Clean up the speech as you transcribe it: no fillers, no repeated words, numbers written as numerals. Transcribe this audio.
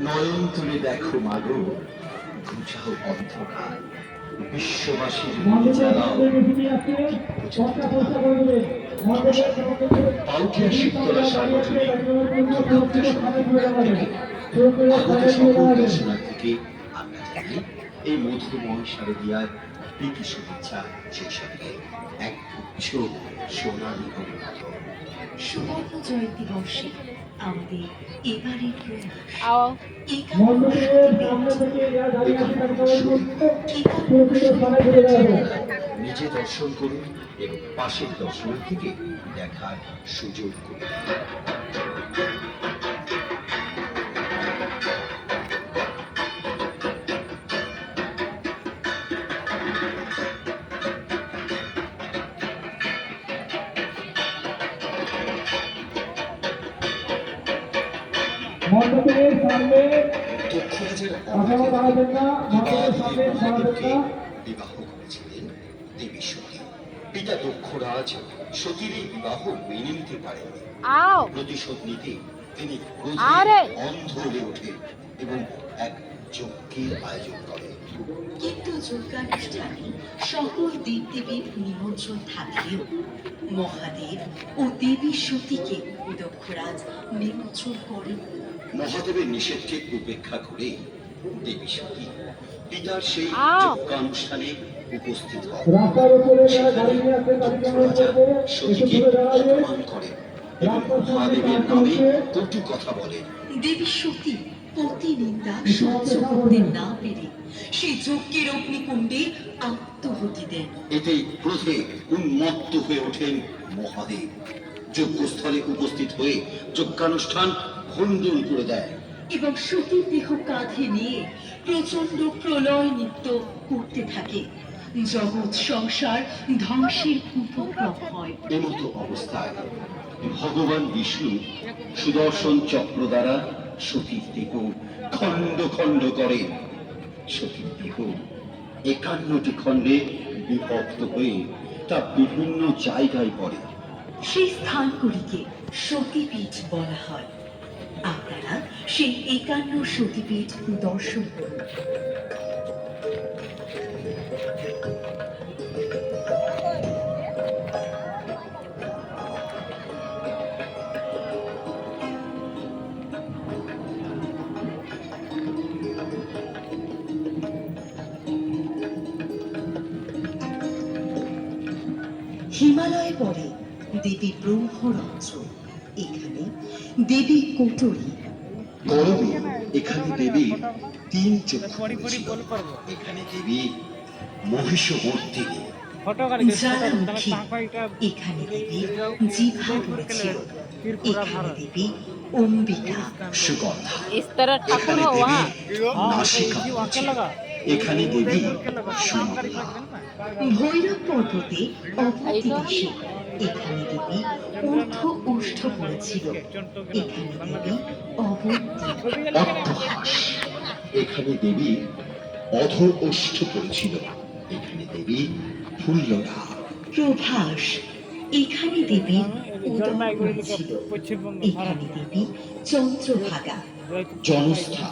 নয়ন তুলে দেখো মাগো, ঘুচাও অন্ধকার, বিশ্ববাসীর পাউঠিয়া শীতলা সার্বজনীন থেকে আমরা জানি এই মধুময় শারদীয়ার প্রীতি শুভেচ্ছা সেই সঙ্গে এক উচ্চ সোনালী সুবর্ণ জয়ন্তী বর্ষে আমাদের এবারের নিজে দর্শন করুন এবং পাশের দর্শনার্থীকে দেখার সুযোগ করুন। মণ্ডপের সামনে বিবাহ করেছিলেন দেবী সতী। পিতা দক্ষরাজ সতীর এই বিবাহ মেনে নিতে পারেননি। প্রতিশোধ নিতে তিনি অন্ধ হয়ে ওঠেন এবং এক যজ্ঞের আয়োজন করেন। কিন্তু যজ্ঞানুষ্ঠানে সকল দেবদেবীর নিমন্ত্রণ থাকলেও মহাদেব ও দেবী সতীকে দক্ষরাজ নিমন্ত্রণ করেন। মহাদেবের নিষেধকে উপেক্ষা করে দেবী সতী পিতার সেই যজ্ঞানুষ্ঠানে উপস্থিত হন। সতীকে অপমান করেন এবং মহাদেবের নামে কটু কথা বলেন। দেবী সতী পতি নিন্দা সহ্য করতে না পেরে সেই যজ্ঞের অগ্নিকুণ্ডে আত্মহুতি দেন। এতে ক্রোধে উন্মত্ত হয়ে ওঠেন মহাদেব। যজ্ঞস্থলে উপস্থিত হয়ে যজ্ঞানুষ্ঠান ভণ্ডুল করে দেয় এবং সতীর দেহ কাঁধে নিয়ে প্রচন্ড প্রলয় নৃত্য করতে থাকে। জগৎ সংসার ধ্বংসের উপক্রম হয়। এমতো অবস্থায় ভগবান বিষ্ণু সুদর্শন চক্র দ্বারা সতীর দেহ খণ্ড খণ্ড করে। সতীর দেহ 51টি খণ্ডে বিভক্ত হয়ে তা বিভিন্ন জায়গায় পড়ে। সেই স্থানগুলিকে সতীপীঠ বলা হয়। আপনারা সেই 51 সতীপীঠ দর্শন করুন। হিমালয়ে পড়ে দেবী ব্রহ্মরন্ধ্র, এখানে দেবী কোটরী। গরমে এখানে দেবী 3 চক্ষু ছিল। এখানে দেবী মহিষমর্দিনী। জ্বালামুখী, এখানে দেবী জিহ্বা পড়েছিল। এখানে দেবী অম্বিকা। সুগন্ধা, इस तरह ठाकुर हो वहाँ নাসিকা, এখানে দেবী সুমনা। ভৈরব পর্বতে অবতী দেশে এখানে দেবী ঊর্ধ্ব ওষ্ঠ পড়েছিল। এখানে দেবী অবতী। অট্টহাস, এখানে দেবী অধর ওষ্ঠ পড়েছিল। এখানে দেবী ফুল্লরা। প্রভাস, এখানে দেবী উদর পড়েছিল। এখানে দেবী চন্দ্রভাগা। জনস্থা,